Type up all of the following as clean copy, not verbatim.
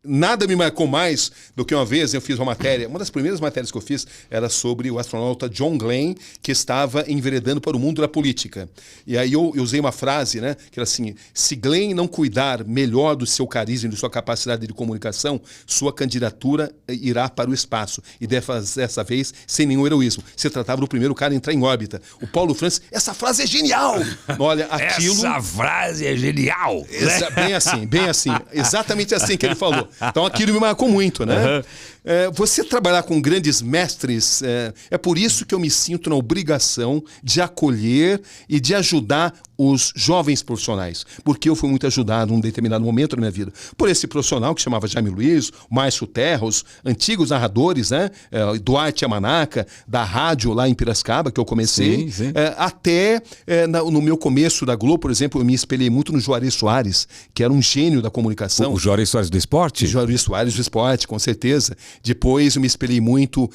nada me marcou mais do que uma vez eu fiz uma matéria. Uma das primeiras matérias que eu fiz era sobre o astronauta John Glenn, que estava enveredando para o mundo da política. E aí eu usei uma frase, né, que era assim: se Glenn não cuidar melhor do seu carisma e da sua capacidade de comunicação, sua candidatura irá para o espaço. E dessa vez, sem nenhum heroísmo. Se tratava do primeiro cara a entrar em órbita. O Paulo Francis, essa frase é genial! Olha, aquilo... Essa frase é genial! Bem assim. Exatamente assim que ele falou. Então aquilo me marcou muito, né? Você trabalhar com grandes mestres, é por isso que eu me sinto na obrigação de acolher e de ajudar os jovens profissionais, porque eu fui muito ajudado num determinado momento da minha vida por esse profissional que chamava Jaime Luiz, o Márcio Terros, antigos narradores, né? Duarte Yamanaca, da rádio lá em Piracicaba, que eu comecei, sim. Até no meu começo da Globo, por exemplo, eu me espelhei muito no Juarez Soares, que era um gênio da comunicação. O Juarez Soares do esporte? O Juarez Soares do esporte, com certeza. Depois eu me espelhei muito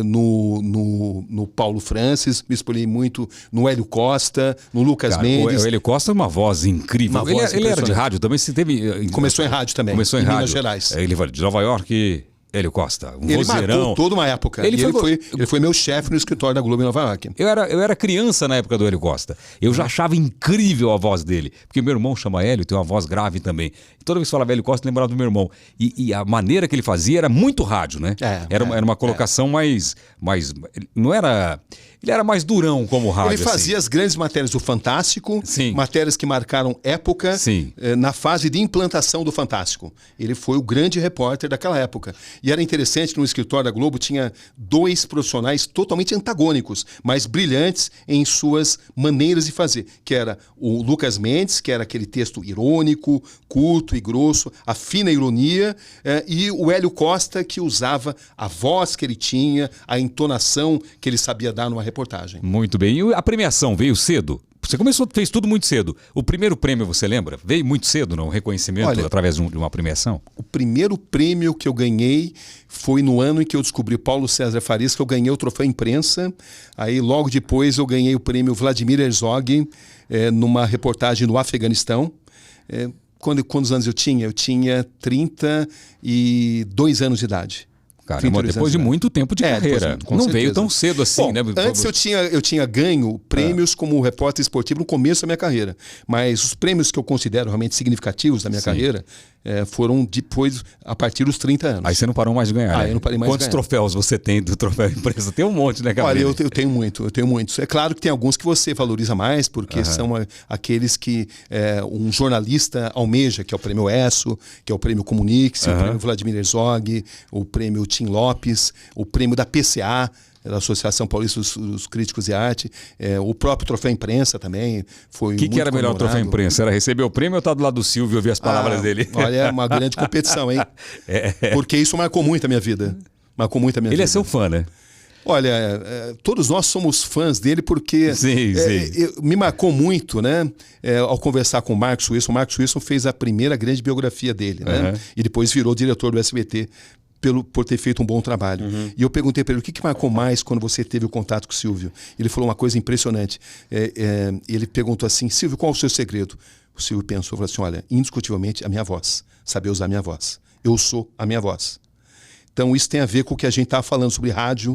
no Paulo Francis, me espelhei muito no Hélio Costa, no Lucas Mendes. O Hélio Costa é uma voz incrível. Ele era de rádio também? Você teve... Começou em rádio também. Começou em rádio. Minas Gerais. Ele vai de Nova York, Hélio Costa. Ele marcou toda uma época. Ele foi meu chefe no escritório da Globo em Nova York. Eu era criança na época do Hélio Costa. Eu já achava incrível a voz dele. Porque meu irmão chama Hélio, tem uma voz grave também. E toda vez que falava Hélio Costa, eu lembrava do meu irmão. E a maneira que ele fazia era muito rádio, né? Era uma colocação mais... Não era... Ele era mais durão como rádio. Ele fazia as grandes matérias do Fantástico, Sim. matérias que marcaram época. Sim. Na fase de implantação do Fantástico. Ele foi o grande repórter daquela época. E era interessante, no escritório da Globo tinha 2 profissionais totalmente antagônicos, mas brilhantes em suas maneiras de fazer, que era o Lucas Mendes, que era aquele texto irônico, curto e grosso, a fina ironia, e o Hélio Costa, que usava a voz que ele tinha, a entonação que ele sabia dar numa reportagem. Muito bem. E a premiação veio cedo? Você fez tudo muito cedo. O primeiro prêmio, você lembra? Veio muito cedo, não? O reconhecimento através de uma premiação? O primeiro prêmio que eu ganhei foi no ano em que eu descobri Paulo César Farias, que eu ganhei o troféu imprensa. Aí logo depois eu ganhei o prêmio Vladimir Herzog, numa reportagem no Afeganistão. Quantos anos eu tinha? Eu tinha 32 anos de idade. Caramba, depois de muito tempo de carreira. Não veio tão cedo assim, bom, né? Antes eu tinha ganho prêmios como repórter esportivo no começo da minha carreira. Mas os prêmios que eu considero realmente significativos da minha carreira foram depois, a partir dos 30 anos. Aí você não parou mais de ganhar, né? Eu não parei mais Quantos troféus você tem do troféu imprensa? Tem um monte, né, Gabriel? Olha, eu tenho muitos. É claro que tem alguns que você valoriza mais, porque são aqueles que um jornalista almeja, que é o prêmio ESSO, que é o prêmio Comunique-se, o prêmio Vladimir Herzog, o prêmio Tim Lopes, o prêmio da PCA, da Associação Paulista dos Críticos de Arte, o próprio troféu imprensa também foi muito que era melhor o troféu imprensa? Era receber o prêmio ou estar do lado do Silvio e ouvir as palavras dele? Olha, é uma grande competição, hein? Porque isso marcou muito a minha vida. Ele é seu fã, né? Olha, todos nós somos fãs dele porque me marcou muito, né? Ao conversar com o Marcos Wilson. O Marcos Wilson fez a primeira grande biografia dele, né? E depois virou diretor do SBT. Por ter feito um bom trabalho. E eu perguntei para ele, o que marcou mais quando você teve o contato com o Silvio? Ele falou uma coisa impressionante. Ele perguntou assim, Silvio, qual é o seu segredo? O Silvio pensou e falou assim, olha, indiscutivelmente a minha voz, saber usar a minha voz. Eu sou a minha voz. Então isso tem a ver com o que a gente estava falando sobre rádio,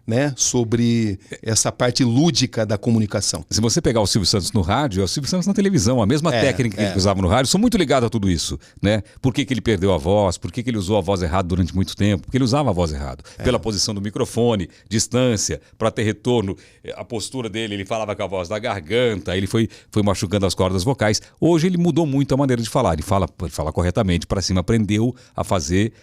né? Sobre essa parte lúdica da comunicação. Se você pegar o Silvio Santos no rádio, é o Silvio Santos na televisão, a mesma técnica que ele usava no rádio, sou muito ligado a tudo isso, né? Por que ele perdeu a voz, por que ele usou a voz errada durante muito tempo, porque ele usava a voz errada, pela posição do microfone, distância, para ter retorno, a postura dele, ele falava com a voz da garganta, ele foi machucando as cordas vocais. Hoje ele mudou muito a maneira de falar, ele fala corretamente, para cima, aprendeu a fazer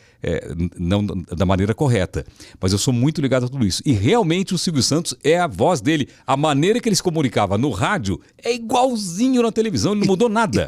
não da maneira correta. Mas eu sou muito ligado a tudo isso. E realmente o Silvio Santos é a voz dele. A maneira que ele se comunicava no rádio é igualzinho na televisão, ele não mudou nada.